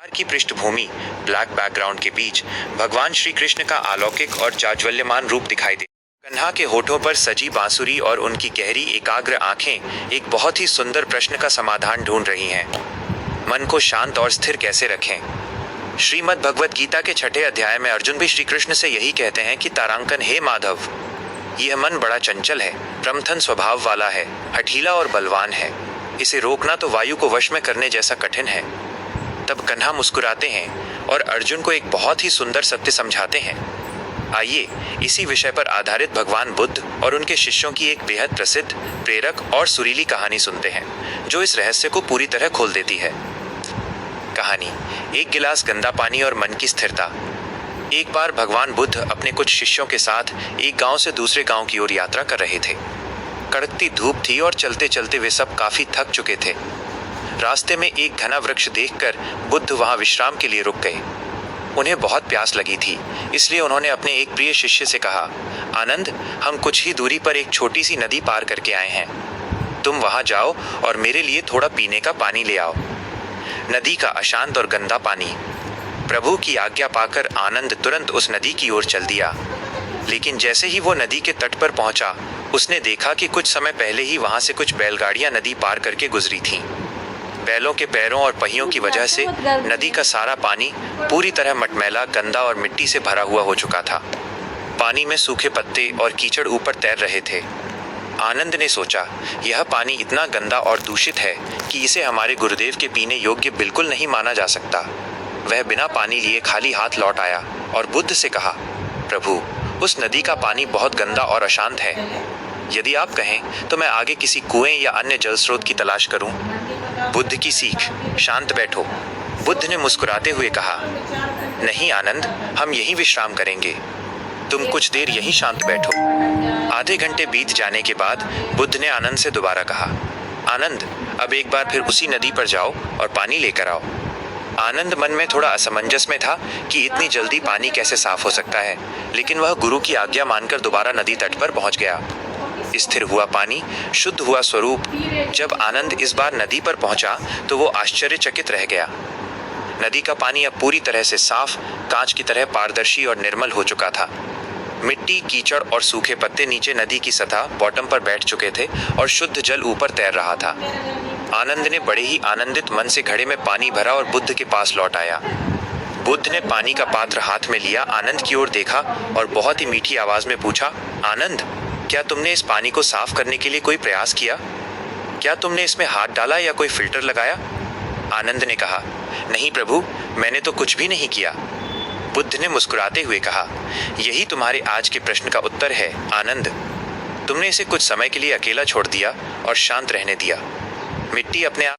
Car की पृष्ठभूमि black background के बीच भगवान श्री कृष्ण का अलौकिक और जाज्वल्यमान रूप दिखाई दे। कन्हा के होठों पर सजी बांसुरी और उनकी गहरी एकाग्र आंखें एक बहुत ही सुंदर प्रश्न का समाधान ढूंढ रही हैं। मन को शांत और स्थिर कैसे रखें? श्रीमद् भगवत गीता के 6ठे अध्याय में अर्जुन भी श्री कृष्ण से यही कहते हैं कि तारांकन, हे माधव, यह मन बड़ा चंचल है, प्रमथन स्वभाव वाला है, हठीला और बलवान है। इसे रोकना तो वायु को वश में करने जैसा कठिन है। तब कन्हा मुस्कुराते हैं और अर्जुन को एक बहुत ही सुंदर सत्य समझाते हैं। आइए इसी विषय पर आधारित भगवान बुद्ध और उनके शिष्यों की एक बेहद प्रसिद्ध, प्रेरक और सुरीली कहानी सुनते हैं, जो इस रहस्य को पूरी तरह खोल देती है। कहानी, एक गिलास गंदा पानी और मन की स्थिरता। एक बार भगवान बुद्ध अपने कुछ शिष्यों के साथ एक गांव से दूसरे गांव की ओर यात्रा कर रहे थे। कड़कती धूप थी और चलते चलते वे सब काफी थक चुके थे। रास्ते में एक घना वृक्ष देखकर बुद्ध वहां विश्राम के लिए रुक गए। उन्हें बहुत प्यास लगी थी, इसलिए उन्होंने अपने एक प्रिय शिष्य से कहा, आनंद, हम कुछ ही दूरी पर एक छोटी सी नदी पार करके आए हैं। तुम वहां जाओ और मेरे लिए थोड़ा पीने का पानी ले आओ। नदी का अशांत और गंदा पानी। प्रभु की आज्ञा पाकर आनंद तुरंत उस नदी की ओर चल दिया। लेकिन जैसे ही वो नदी के तट पर पहुंचा, उसने देखा कि कुछ समय पहले ही वहां से कुछ बैलगाड़ियां नदी पार करके गुजरी थीं। बैलों के पैरों और पहियों की वजह से नदी का सारा पानी पूरी तरह मटमैला, गंदा और मिट्टी से भरा हुआ हो चुका था। पानी में सूखे पत्ते और कीचड़ ऊपर तैर रहे थे। आनंद ने सोचा, यह पानी इतना गंदा और दूषित है कि इसे हमारे गुरुदेव के पीने योग्य बिल्कुल नहीं माना जा सकता। वह बिना पानी लिए खाली हाथ लौट आया और बुद्ध से कहा, प्रभु, उस नदी का पानी बहुत गंदा और अशांत है। यदि आप कहें तो मैं आगे किसी कुएं या अन्य जल स्रोत की तलाश करूं। बुद्ध की सीख, शांत बैठो। बुद्ध ने मुस्कुराते हुए कहा, नहीं आनंद, हम यहीं विश्राम करेंगे। तुम कुछ देर यहीं शांत बैठो। आधे घंटे बीत जाने के बाद बुद्ध ने आनंद से दोबारा कहा, आनंद, अब एक बार फिर उसी नदी पर जाओ और पानी लेकर आओ। आनंद मन में थोड़ा असमंजस में था कि इतनी जल्दी पानी कैसे साफ हो सकता है, लेकिन वह गुरु की आज्ञा मानकर दोबारा नदी तट पर पहुंच गया। स्थिर हुआ पानी, शुद्ध हुआ स्वरूप। जब आनंद इस बार नदी पर पहुंचा तो वो आश्चर्यचकित रह गया। नदी का पानी अब पूरी तरह से साफ, कांच की तरह पारदर्शी और निर्मल हो चुका था। मिट्टी, कीचड़ और सूखे पत्ते नीचे नदी की सतह बॉटम पर बैठ चुके थे और शुद्ध जल ऊपर तैर रहा था। आनंद ने बड़े ही आनंदित मन से घड़े में पानी भरा और बुद्ध के पास लौट आया। बुद्ध ने पानी का पात्र हाथ में लिया, आनंद की ओर देखा और बहुत ही मीठी आवाज में पूछा, आनंद, क्या तुमने इस पानी को साफ करने के लिए कोई प्रयास किया? क्या तुमने इसमें हाथ डाला या कोई फिल्टर लगाया? आनंद ने कहा, नहीं प्रभु, मैंने तो कुछ भी नहीं किया। बुद्ध ने मुस्कुराते हुए कहा, यही तुम्हारे आज के प्रश्न का उत्तर है आनंद। तुमने इसे कुछ समय के लिए अकेला छोड़ दिया और शांत रहने दिया। मिट्टी अपने आप